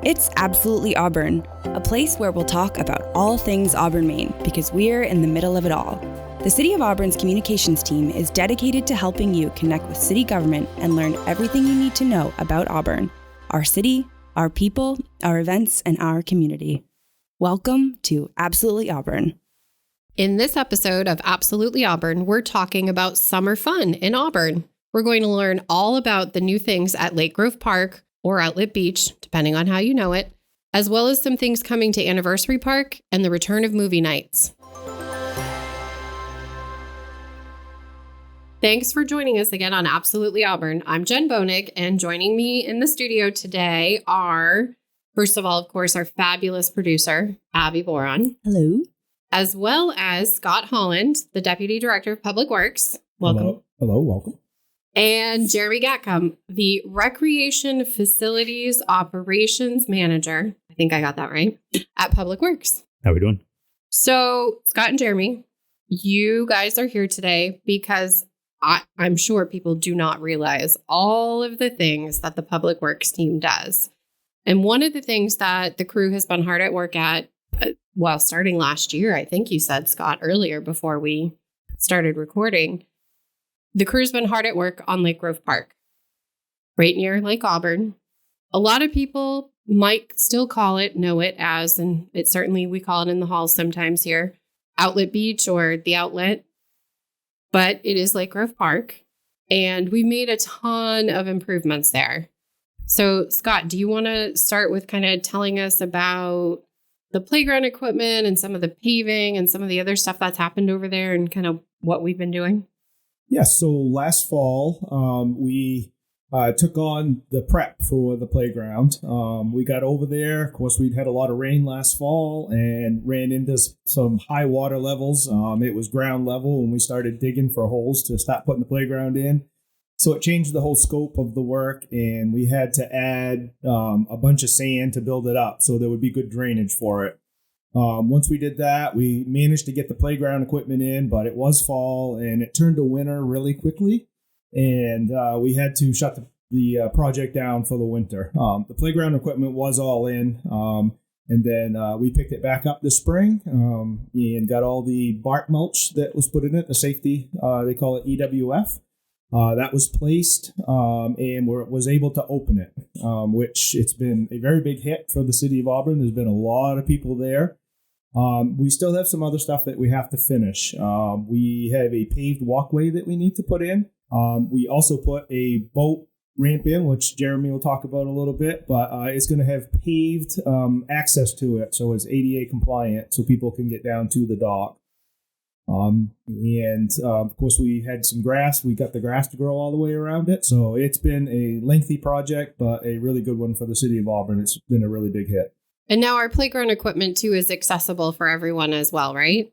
It's Absolutely Auburn, a place where we'll talk about all things Auburn, Maine, because we're in the middle of it all. The City of Auburn's communications team is dedicated to helping you connect with city government and learn everything you need to know about Auburn, our city, our people, our events, and our community. Welcome to Absolutely Auburn. In this episode of Absolutely Auburn, we're talking about summer fun in Auburn. We're going to learn all about the new things at Lake Grove Park or Outlet Beach, depending on how you know it, as well as some things coming to Anniversary Park and the return of movie nights. Thanks for joining us again on Absolutely Auburn. I'm Jenn Boenig, and joining me in the studio today are, first of all, of course, our fabulous producer, Abby Boron. Hello. As well as Scott Holland, the Deputy Director of Public Works. Welcome. Hello, welcome. And Jeremy Gatcomb, the Recreation Facilities Operations Manager. I think I got that right. At Public Works. How are we doing? So, Scott and Jeremy, you guys are here today because I'm sure people do not realize all of the things that the Public Works team does. And one of the things that the crew has been hard at work at, starting last year, I think you said, Scott, earlier before we started recording, the crew's been hard at work on Lake Grove Park, right near Lake Auburn. A lot of people might still know it as, and it certainly we call it in the halls sometimes here, Outlet Beach or the Outlet, but it is Lake Grove Park, and we made a ton of improvements there. So, Scott, do you want to start with kind of telling us about the playground equipment and some of the paving and some of the other stuff that's happened over there and kind of what we've been doing? Yeah, so last fall, we took on the prep for the playground. We got over there. Of course, we'd had a lot of rain last fall and ran into some high water levels. It was ground level when we started digging for holes to start putting the playground in. So it changed the whole scope of the work, and we had to add a bunch of sand to build it up so there would be good drainage for it. Once we did that, we managed to get the playground equipment in, but it was fall and it turned to winter really quickly. And we had to shut the project down for the winter. The playground equipment was all in. And then we picked it back up this spring and got all the bark mulch that was put in it, the safety, they call it EWF. That was placed and was able to open it, which it's been a very big hit for the city of Auburn. There's been a lot of people there. We still have some other stuff that we have to finish. We have a paved walkway that we need to put in. We also put a boat ramp in, which Jeremy will talk about a little bit, but it's going to have paved access to it, so it's ADA compliant, so people can get down to the dock. Of course, we had some grass. We got the grass to grow all the way around it, so it's been a lengthy project, but a really good one for the city of Auburn. It's been a really big hit. And now our playground equipment, too, is accessible for everyone as well, right?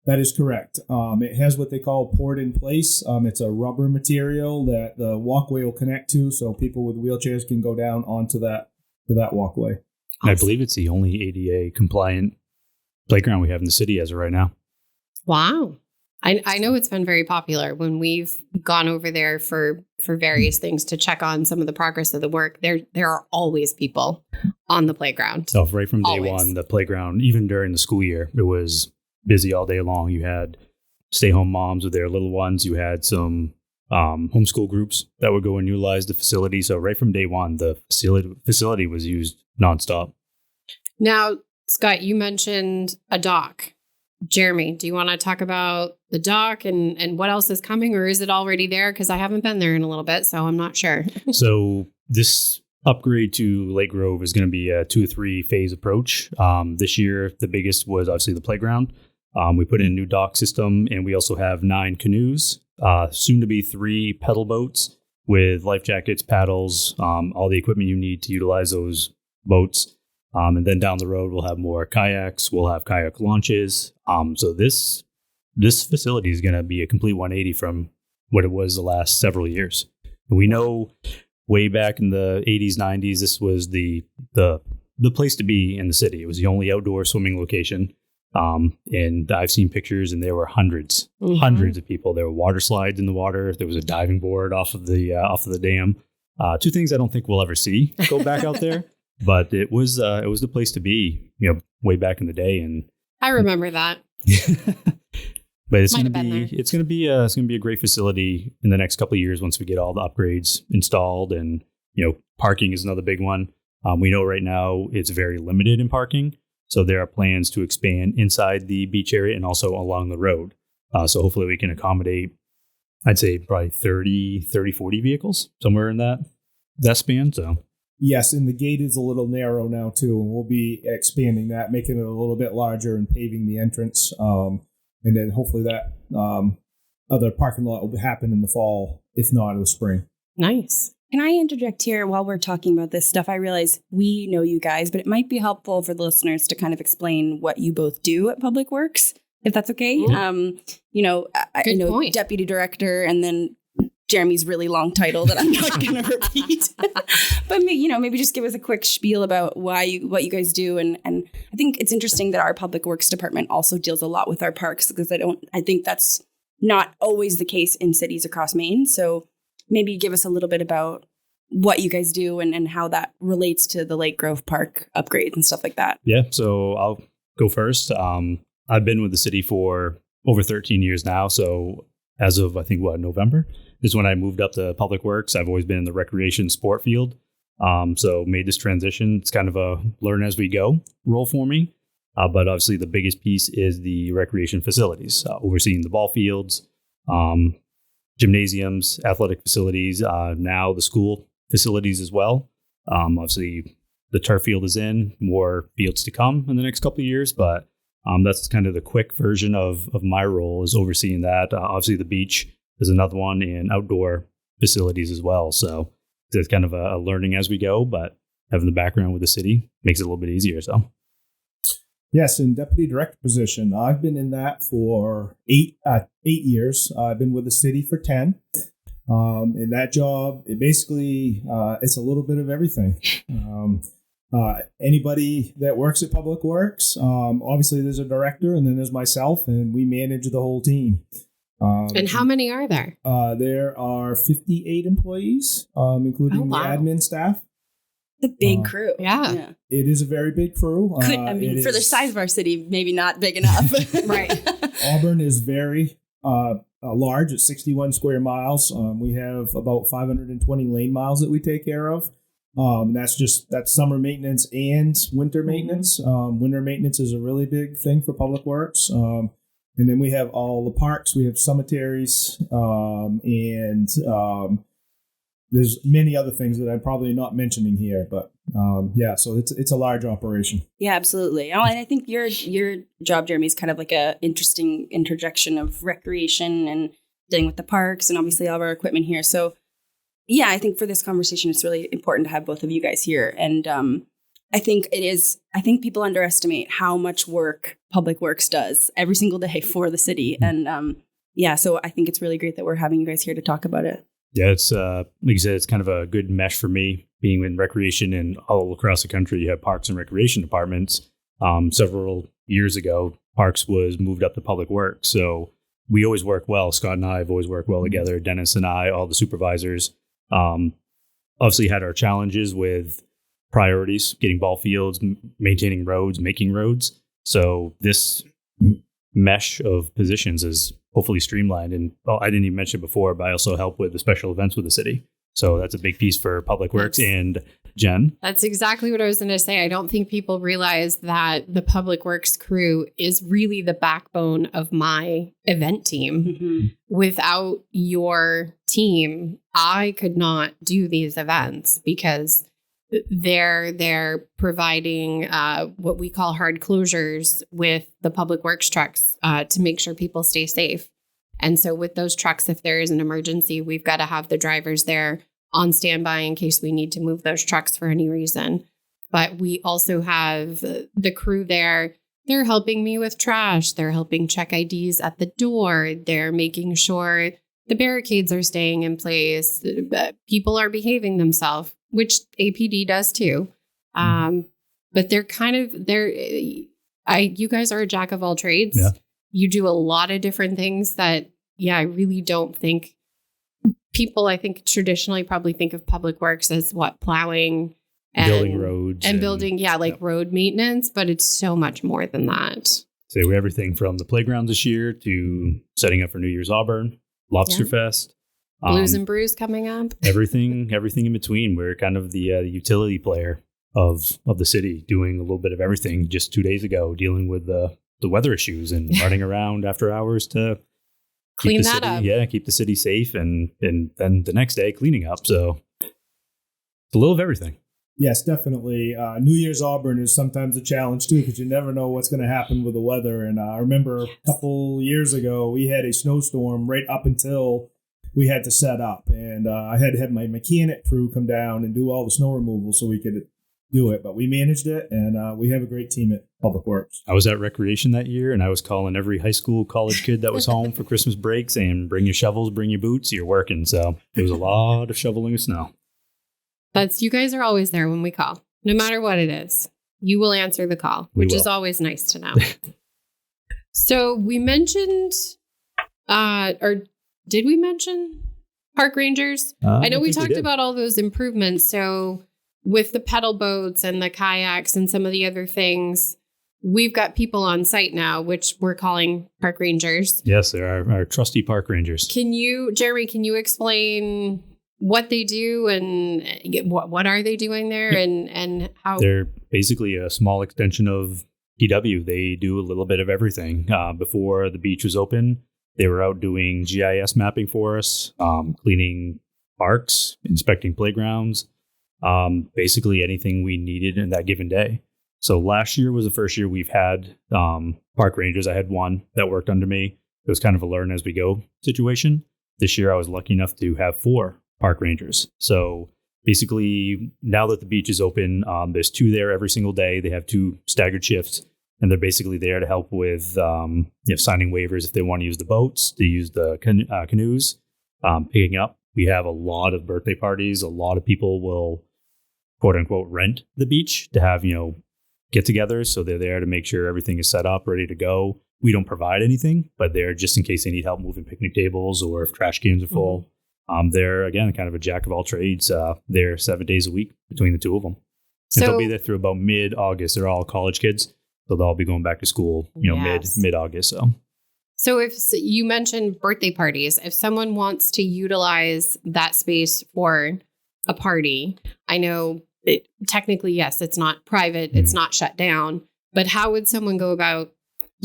That is correct. It has what they call poured in place. It's a rubber material that the walkway will connect to, so people with wheelchairs can go down onto that walkway. Awesome. I believe it's the only ADA compliant playground we have in the city as of right now. Wow. I know it's been very popular when we've gone over there for various things to check on some of the progress of the work. There are always people on the playground. So right from day one, the playground, even during the school year, it was busy all day long. You had stay-home moms with their little ones. You had some homeschool groups that would go and utilize the facility. So right from day one, the facility was used nonstop. Now, Scott, you mentioned a dock. Jeremy, do you want to talk about the dock and what else is coming, or is it already there? Because I haven't been there in a little bit, so I'm not sure. So this upgrade to Lake Grove is going to be a 2 or 3 phase approach. This year, the biggest was obviously the playground. We put in a new dock system, and we also have 9 canoes, soon to be 3 pedal boats with life jackets, paddles, all the equipment you need to utilize those boats. And then down the road, we'll have more kayaks. We'll have kayak launches. So this facility is going to be a complete 180 from what it was the last several years. And we know way back in the 80s, 90s, this was the place to be in the city. It was the only outdoor swimming location. And I've seen pictures, and there were hundreds of people. There were water slides in the water. There was a diving board off of the dam. 2 things I don't think we'll ever see go back out there. But it was the place to be, way back in the day. And I remember that. But it's going to be a great facility in the next couple of years once we get all the upgrades installed. And parking is another big one. We know right now it's very limited in parking, so there are plans to expand inside the beach area and also along the road. So hopefully we can accommodate, I'd say probably 30, 40 vehicles, somewhere in that span. So yes, and the gate is a little narrow now too, and we'll be expanding that, making it a little bit larger and paving the entrance. And then hopefully that other parking lot will happen in the fall, if not in the spring. Nice. Can I interject here while we're talking about this stuff? I realize we know you guys, but it might be helpful for the listeners to kind of explain what you both do at Public Works, if that's okay. Mm-hmm. I know point. Deputy Director, and then Jeremy's really long title that I'm not going to repeat. But maybe just give us a quick spiel about what you guys do. And I think it's interesting that our Public Works department also deals a lot with our parks, because I think that's not always the case in cities across Maine. So maybe give us a little bit about what you guys do and how that relates to the Lake Grove Park upgrades and stuff like that. Yeah, so I'll go first. I've been with the city for over 13 years now. So as of, I think, November is when I moved up to Public Works. I've always been in the recreation sport field. So made this transition. It's kind of a learn as we go role for me. But obviously the biggest piece is the recreation facilities, overseeing the ball fields, gymnasiums, athletic facilities, now the school facilities as well. Obviously the turf field is in, more fields to come in the next couple of years, but that's kind of the quick version of my role, is overseeing that. Obviously the beach is another one, and outdoor facilities as well. So it's kind of a learning as we go, but having the background with the city makes it a little bit easier. So. Yes, in deputy director position, I've been in that for 8 years. I've been with the city for 10. In that job, it basically it's a little bit of everything. Anybody that works at Public Works, obviously there's a director, and then there's myself, and we manage the whole team. And how many are there? There are 58 employees, including the admin staff. The big crew. Yeah. It is a very big crew. For the size of our city, maybe not big enough. Right. Auburn is very large at 61 square miles. We have about 520 lane miles that we take care of. That's summer maintenance and winter maintenance. Winter maintenance is a really big thing for Public Works. And then we have all the parks. We have cemeteries, and there's many other things that I'm probably not mentioning here, but so it's a large operation. Yeah, absolutely. And I think your job, Jeremy, is kind of like a interesting interjection of recreation and dealing with the parks and obviously all of our equipment here. So yeah, I think for this conversation, it's really important to have both of you guys here. And I think people underestimate how much work Public Works does every single day for the city. And so I think it's really great that we're having you guys here to talk about it. Yeah, it's like you said, it's kind of a good mesh for me being in recreation, and all across the country you have parks and recreation departments. Several years ago, parks was moved up to Public Works. So we always work well. Scott and I have always worked well together. Dennis and I, all the supervisors, obviously had our challenges with priorities, getting ball fields, maintaining roads, making roads. So this mesh of positions is hopefully streamlined. And I didn't even mention it before, but I also help with the special events with the city. So that's a big piece for Public Works. And Jen? That's exactly what I was going to say. I don't think people realize that the Public Works crew is really the backbone of my event team. Mm-hmm. Without your team, I could not do these events, because they're providing what we call hard closures with the Public Works trucks to make sure people stay safe. And so with those trucks, if there is an emergency, we've got to have the drivers there on standby in case we need to move those trucks for any reason. But we also have the crew there. They're helping me with trash. They're helping check IDs at the door. They're making sure the barricades are staying in place. People are behaving themselves, which APD does too. But they're you guys are a jack of all trades. Yeah. You do a lot of different things that, I really don't think people, I think traditionally probably think of Public Works as plowing, building roads and building, road maintenance, but it's so much more than that. So we have everything from the playgrounds this year to setting up for New Year's Auburn, Lobster Fest. Blues and Brews coming up. everything in between. We're kind of the utility player of the city, doing a little bit of everything. Just 2 days ago, dealing with the weather issues and running around after hours to clean that up. Yeah, keep the city safe, and then the next day cleaning up. So it's a little of everything. Yes, definitely. New Year's Auburn is sometimes a challenge too, because you never know what's going to happen with the weather. And I remember a couple years ago, we had a snowstorm right up until we had to set up, and I had to have my mechanic crew come down and do all the snow removal so we could do it. But we managed it, and we have a great team at Public Works. I was at Recreation that year, and I was calling every high school, college kid that was home for Christmas break saying, bring your shovels, bring your boots, you're working. So it was a lot of shoveling of snow. You guys are always there when we call, no matter what it is. You will answer the call, which is always nice to know. So we mentioned, or did we mention park rangers? I know we talked about all those improvements. So with the pedal boats and the kayaks and some of the other things, we've got people on site now, which we're calling park rangers. Yes, they're our trusty park rangers. Jeremy, can you explain what they do and what are they doing there and how? They're basically a small extension of PW. They do a little bit of everything. Before the beach was open, they were out doing GIS mapping for us, cleaning parks, inspecting playgrounds, basically anything we needed in that given day. So last year was the first year we've had park rangers. I had one that worked under me. It was kind of a learn as we go situation. This year I was lucky enough to have 4 park rangers. So basically now that the beach is open, there's 2 there every single day. They have 2 staggered shifts. And they're basically there to help with signing waivers if they want to use the boats, to use the canoes, picking up. We have a lot of birthday parties. A lot of people will, quote unquote, rent the beach to have, get-togethers. So they're there to make sure everything is set up, ready to go. We don't provide anything, but they're just in case they need help moving picnic tables or if trash cans are full. They're, again, kind of a jack of all trades. They're 7 days a week between the 2 of them. And they'll be there through about mid-August. They're all college kids. So they'll be going back to school, mid-August. So if you mentioned birthday parties, if someone wants to utilize that space for a party, I know technically, yes, it's not private, it's not shut down, but how would someone go about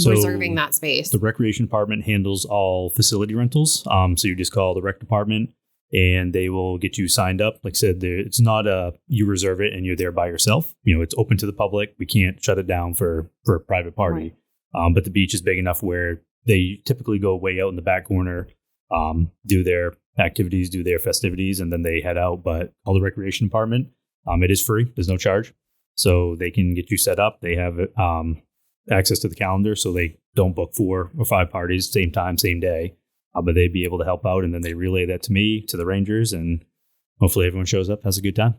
reserving that space? The recreation department handles all facility rentals. So you just call the rec department and they will get you signed up. Like I said, it's not you reserve it and you're there by yourself. It's open to the public. We can't shut it down for a private party. Right. But the beach is big enough where they typically go way out in the back corner, do their activities, do their festivities, and then they head out. But all the recreation department, it is free. There's no charge. So they can get you set up. They have access to the calendar, so they don't book 4 or 5 parties same time, same day. But they'd be able to help out, and then they relay that to me, to the Rangers, and hopefully everyone shows up, has a good time.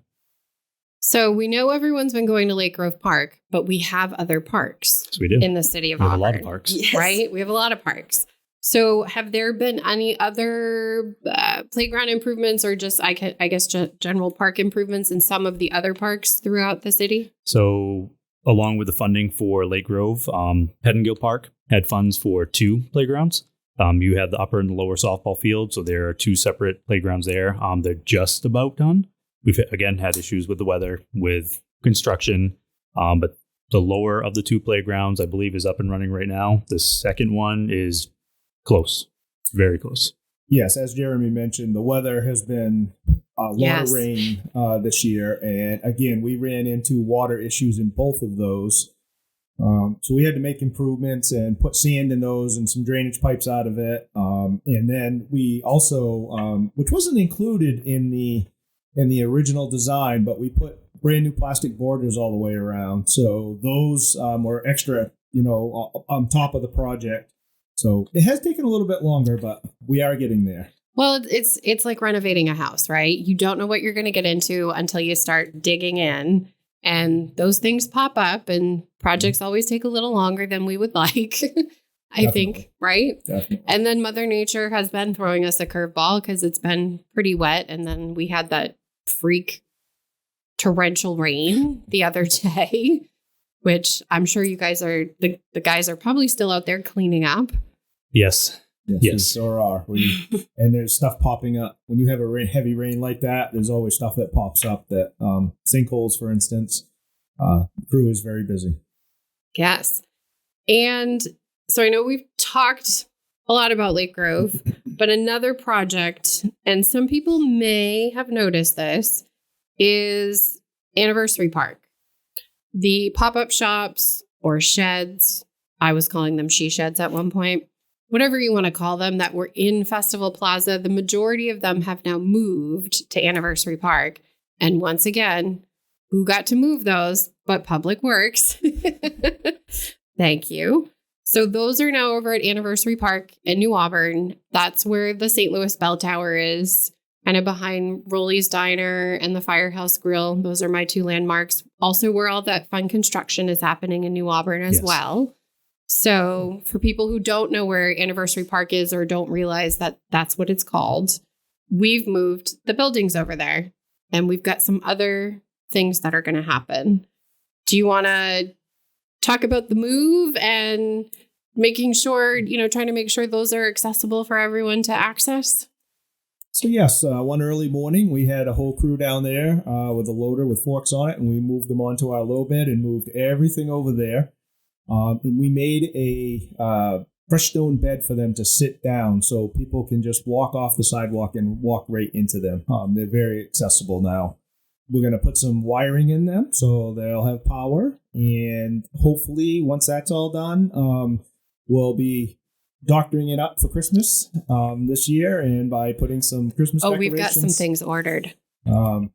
So we know everyone's been going to Lake Grove Park, but we have other parks in the city of Auburn. We have a lot of parks. Right? We have a lot of parks. So have there been any other playground improvements or just, I guess, general park improvements in some of the other parks throughout the city? So along with the funding for Lake Grove, Pettingill Park had funds for 2 playgrounds. You have the upper and the lower softball field, so there are 2 separate playgrounds there. They're just about done. We've, again, had issues with the weather, with construction, but the lower of the 2 playgrounds, I believe, is up and running right now. The second one is close, very close. Yes, as Jeremy mentioned, the weather has been a lot of rain this year. And again, we ran into water issues in both of those. So we had to make improvements and put sand in those and some drainage pipes out of it. And then we also, which wasn't included in the original design, but we put brand new plastic borders all the way around. So those were extra, on top of the project. So it has taken a little bit longer, but we are getting there. Well, it's like renovating a house, right? You don't know what you're going to get into until you start digging in. And those things pop up and projects always take a little longer than we would like, I think, right? Definitely. And then Mother Nature has been throwing us a curveball because it's been pretty wet. And then we had that freak torrential rain the other day, which I'm sure you guys are, the guys are probably still out there cleaning up. Yes. We sure are. And there's stuff popping up. When you have a heavy rain like that, there's always stuff that pops up that sinkholes, for instance. The crew is very busy. Yes. And so I know we've talked a lot about Lake Grove, but another project, and some people may have noticed this, is Anniversary Park. The pop-up shops or sheds, I was calling them she sheds at one point, whatever you want to call them, that were in Festival Plaza, the majority of them have now moved to Anniversary Park. And once again, who got to move those but Public Works? Thank you. So those are now over at Anniversary Park in New Auburn. That's where the St. Louis Bell Tower is, kind of behind Rolly's Diner and the Firehouse Grill. Those are my two landmarks. Also where all that fun construction is happening in New Auburn as well. So for people who don't know where Anniversary Park is or don't realize that that's what it's called, we've moved the buildings over there and we've got some other things that are going to happen. Do you want to talk about the move and making sure, trying to make sure those are accessible for everyone to access? So yes, one early morning, we had a whole crew down there with a loader with forks on it, and we moved them onto our low bed and moved everything over there. And we made a fresh stone bed for them to sit down so people can just walk off the sidewalk and walk right into them. They're very accessible now. We're going to put some wiring in them so they'll have power. And hopefully, once that's all done, we'll be doctoring it up for Christmas this year, and by putting some Christmas decorations. We've got some things ordered.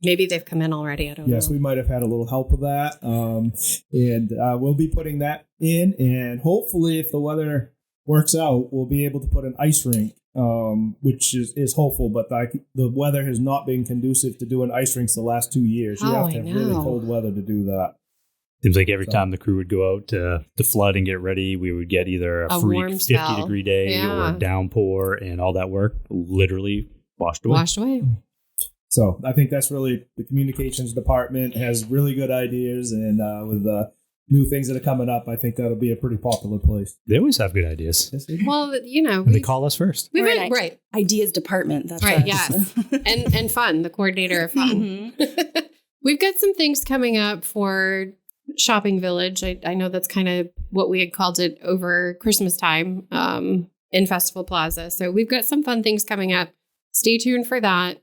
Maybe they've come in already. I don't know. Yes, we might have had a little help with that. And we'll be putting that in. And hopefully, if the weather works out, we'll be able to put an ice rink, which is hopeful. But the weather has not been conducive to doing ice rinks the last 2 years. You have to have really cold weather to do that. Seems like every time the crew would go out to flood and get ready, we would get either a freak 50-degree day or a downpour, and all that work literally washed away. So I think that's really, the communications department has really good ideas, and with the new things that are coming up, I think that'll be a pretty popular place. They always have good ideas. Well, and they call us first. Right. Ideas department. That's right. Yes. and fun, the coordinator of fun. Mm-hmm. We've got some things coming up for Shopping Village. I know that's kind of what we had called it over Christmas time in Festival Plaza. So we've got some fun things coming up. Stay tuned for that.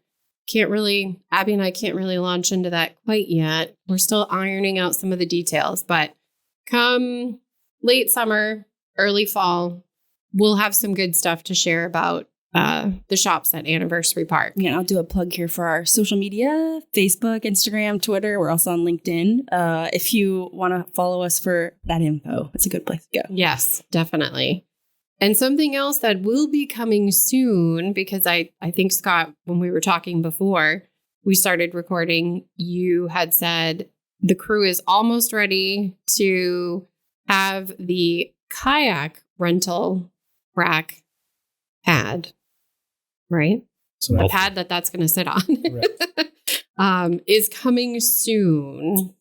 Abby and I can't really launch into that quite yet. We're still ironing out some of the details, but come late summer, early fall, we'll have some good stuff to share about the shops at Anniversary Park. Yeah, I'll do a plug here for our social media, Facebook, Instagram, Twitter. We're also on LinkedIn. If you want to follow us for that info, it's a good place to go. Yes, definitely. And something else that will be coming soon, because I think, Scott, when we were talking before we started recording, you had said the crew is almost ready to have the kayak rental rack pad, right? So the pad that's going to sit on is coming soon.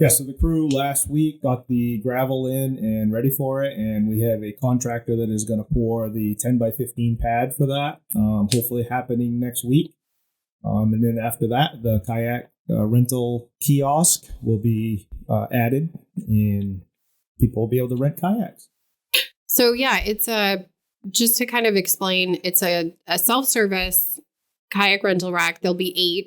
Yeah, so the crew last week got the gravel in and ready for it, and we have a contractor that is going to pour the 10x15 pad for that, hopefully happening next week. And then after that, the kayak rental kiosk will be added, and people will be able to rent kayaks. So yeah, it's just to kind of explain, it's a self-service kayak rental rack. There'll be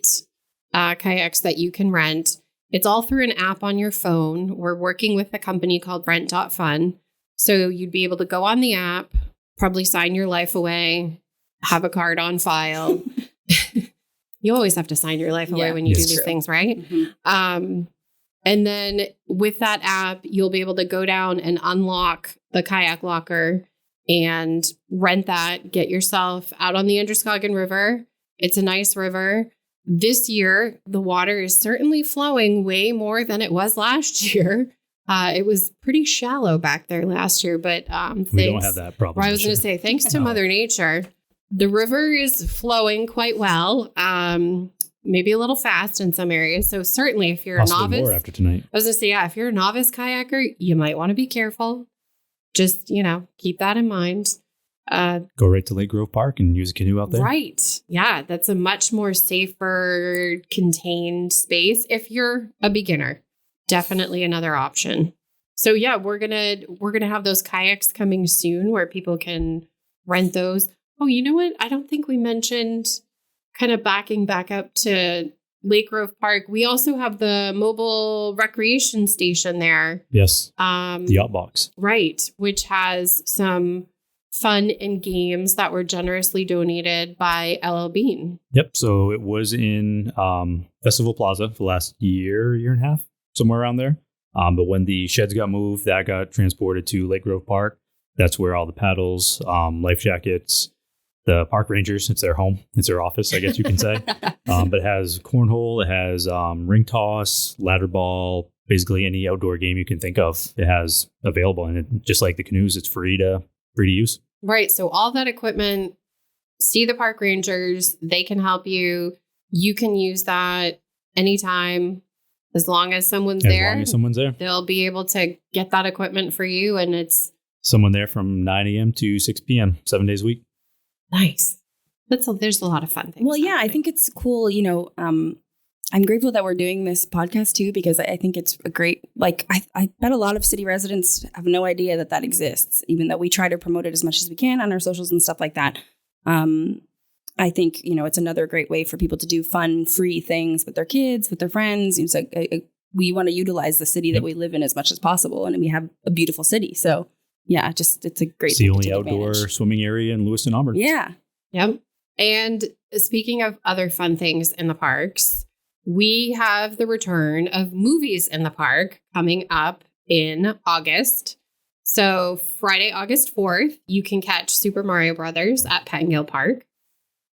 8 kayaks that you can rent. It's all through an app on your phone. We're working with a company called Rent.Fun. So you'd be able to go on the app, probably sign your life away, have a card on file. You always have to sign your life away when you do these things, right? Mm-hmm. And then with that app, you'll be able to go down and unlock the kayak locker and rent that, get yourself out on the Androscoggin River. It's a nice river. This year, the water is certainly flowing way more than it was last year. It was pretty shallow back there last year, but we don't have that problem. I was going to say, thanks to Mother Nature, the river is flowing quite well. maybe a little fast in some areas. So certainly if you're Possibly a novice, more after tonight. I was going to say, yeah, if you're a novice kayaker, you might want to be careful. Just, keep that in mind. Go right to Lake Grove Park and use a canoe out there. Right. Yeah. That's a much more safer, contained space. If you're a beginner, definitely another option. So yeah, we're going to have those kayaks coming soon where people can rent those. Oh, you know what? I don't think we mentioned, kind of backing back up to Lake Grove Park. We also have the mobile recreation station there. Yes. The Yacht Box. Right. Which has some fun and games that were generously donated by LL Bean. Yep. So it was in Festival Plaza for the last year and a half, somewhere around there. But when the sheds got moved, that got transported to Lake Grove Park. That's where all the paddles, life jackets, the park rangers, it's their home. It's their office, I guess you can say. But it has cornhole, it has ring toss, ladder ball, basically any outdoor game you can think of. It has available. And it, just like the canoes, it's free to use. Right. So all that equipment, see the park rangers. They can help you. You can use that anytime. As long as someone's there. As long as someone's there. They'll be able to get that equipment for you. And it's someone there from 9 a.m. to 6 p.m., 7 days a week. Nice. There's a lot of fun things. Well, yeah, I think it's cool. I'm grateful that we're doing this podcast too, because I think it's a great, I bet a lot of city residents have no idea that exists, even though we try to promote it as much as we can on our socials and stuff like that. I think, it's another great way for people to do fun, free things with their kids, with their friends. It's we want to utilize the city that we live in as much as possible. And we have a beautiful city. So yeah, it's a great thing. It's the only outdoor swimming area in Lewiston, Auburn. Yeah. Yep. And speaking of other fun things in the parks, we have the return of movies in the park coming up in August. So Friday, August 4th, you can catch Super Mario Brothers at Pettingill Park.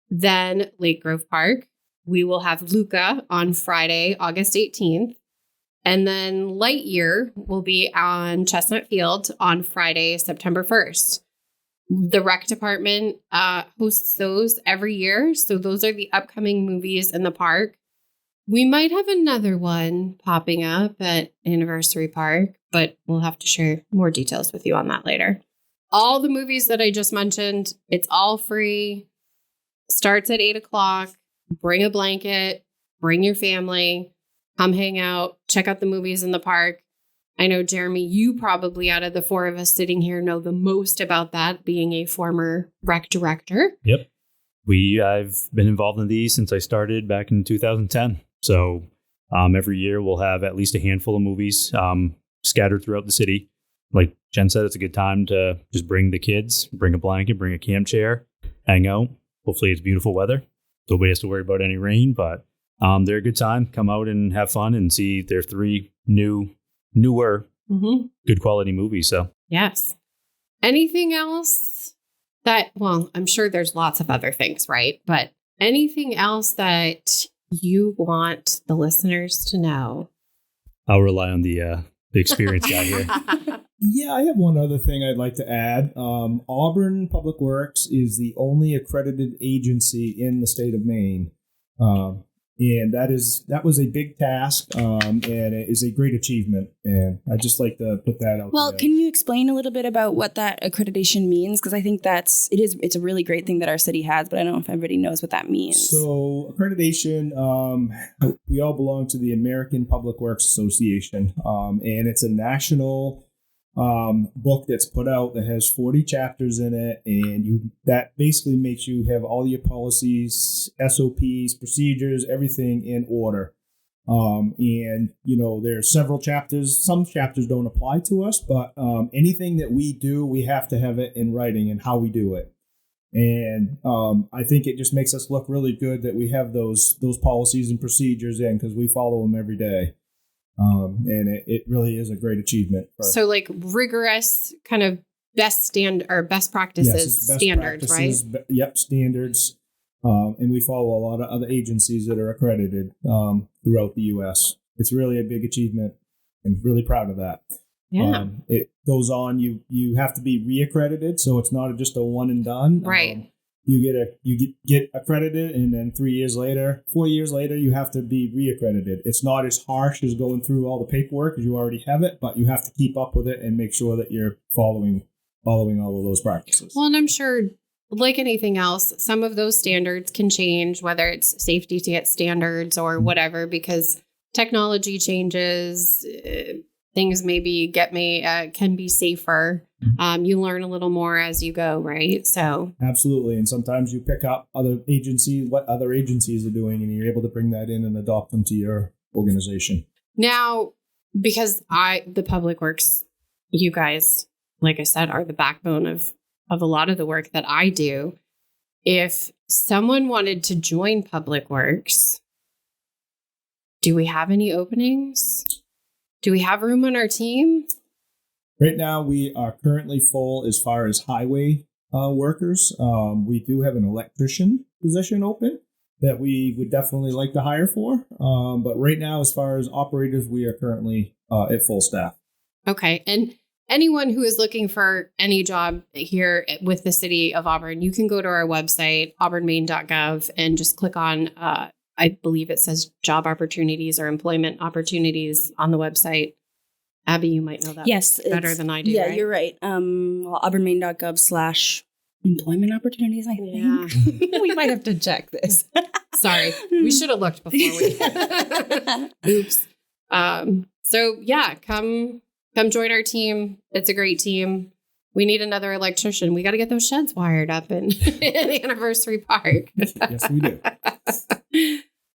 Then Lake Grove Park, we will have Luca on Friday, August 18th. And then Lightyear will be on Chestnut Field on Friday, September 1st. The rec department hosts those every year. So those are the upcoming movies in the park. We might have another one popping up at Anniversary Park, but we'll have to share more details with you on that later. All the movies that I just mentioned, it's all free. Starts at 8 o'clock. Bring a blanket. Bring your family. Come hang out. Check out the movies in the park. I know, Jeremy, you probably out of the four of us sitting here know the most about that, being a former rec director. Yep. I've been involved in these since I started back in 2010. So every year we'll have at least a handful of movies scattered throughout the city. Like Jen said, it's a good time to just bring the kids, bring a blanket, bring a camp chair, hang out. Hopefully it's beautiful weather. Nobody has to worry about any rain, but they're a good time. Come out and have fun and see their three newer, good quality movies. So yes. Anything else I'm sure there's lots of other things, right? But anything else that you want the listeners to know? I'll rely on the experienced guy here. Yeah, I have one other thing I'd like to add. Auburn Public Works is the only accredited agency in the state of Maine. And that was a big task, and it is a great achievement. And I'd just like to put that out Well, there. Can you explain a little bit about what that accreditation means? Because I think it's a really great thing that our city has, but I don't know if everybody knows what that means. So accreditation, we all belong to the American Public Works Association, and it's a national book that's put out that has 40 chapters in it, and that basically makes you have all your policies, SOPs, procedures, everything in order. And there are several chapters. Some chapters don't apply to us, but anything that we do, we have to have it in writing and how we do it. And I think it just makes us look really good that we have those policies and procedures in, because we follow them every day. And it really is a great achievement. So like rigorous kind of best practices standards, right? Yep, standards. And we follow a lot of other agencies that are accredited throughout the U.S. It's really a big achievement, and really proud of that. Yeah. It goes on. You have to be reaccredited, so it's not just a one and done. Right. you get accredited, and then 4 years later, you have to be reaccredited. It's not as harsh as going through all the paperwork because you already have it, but you have to keep up with it and make sure that you're following all of those practices. Well, and I'm sure, like anything else, some of those standards can change, whether it's safety to get standards or whatever, because technology changes. Things maybe can be safer. You learn a little more as you go, right? So absolutely, and sometimes you pick up what other agencies are doing, and you're able to bring that in and adopt them to your organization. Now, because the Public Works, you guys, like I said, are the backbone of a lot of the work that I do. If someone wanted to join Public Works, do we have any openings? Do we have room on our team? Right now, we are currently full as far as highway workers. We do have an electrician position open that we would definitely like to hire for. But right now, as far as operators, we are currently at full staff. Okay. And anyone who is looking for any job here with the city of Auburn, you can go to our website, auburnmaine.gov, and just click on I believe it says job opportunities or employment opportunities on the website. Abby, you might know that better than I do. Yeah, right? You're right. auburnmaine.gov/employment opportunities, I think. Yeah. We might have to check this. Sorry. We should have looked before we. Oops. So yeah, come join our team. It's a great team. We need another electrician. We got to get those sheds wired up in Anniversary Park. Yes, we do.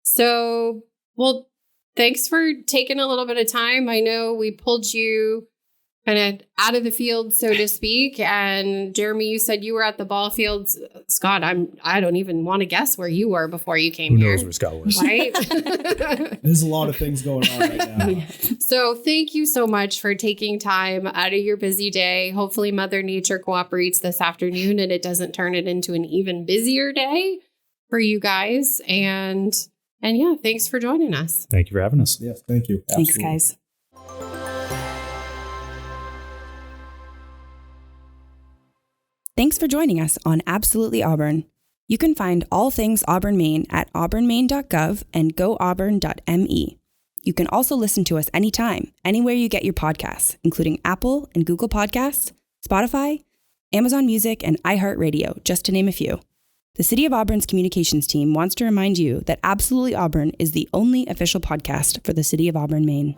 So, well, thanks for taking a little bit of time. I know we pulled you kind of out of the field, so to speak. And Jeremy, you said you were at the ball fields. Scott, I don't even want to guess where you were before you came here. Who knows where Scott was? Right? There's a lot of things going on right now. So thank you so much for taking time out of your busy day. Hopefully Mother Nature cooperates this afternoon and it doesn't turn it into an even busier day for you guys. And yeah, thanks for joining us. Thank you for having us. Yes, thank you. Thanks, Absolutely. guys. Thanks for joining us on Absolutely Auburn. You can find all things Auburn, Maine at auburnmaine.gov and goauburn.me. You can also listen to us anytime, anywhere you get your podcasts, including Apple and Google Podcasts, Spotify, Amazon Music, and iHeartRadio, just to name a few. The City of Auburn's communications team wants to remind you that Absolutely Auburn is the only official podcast for the City of Auburn, Maine.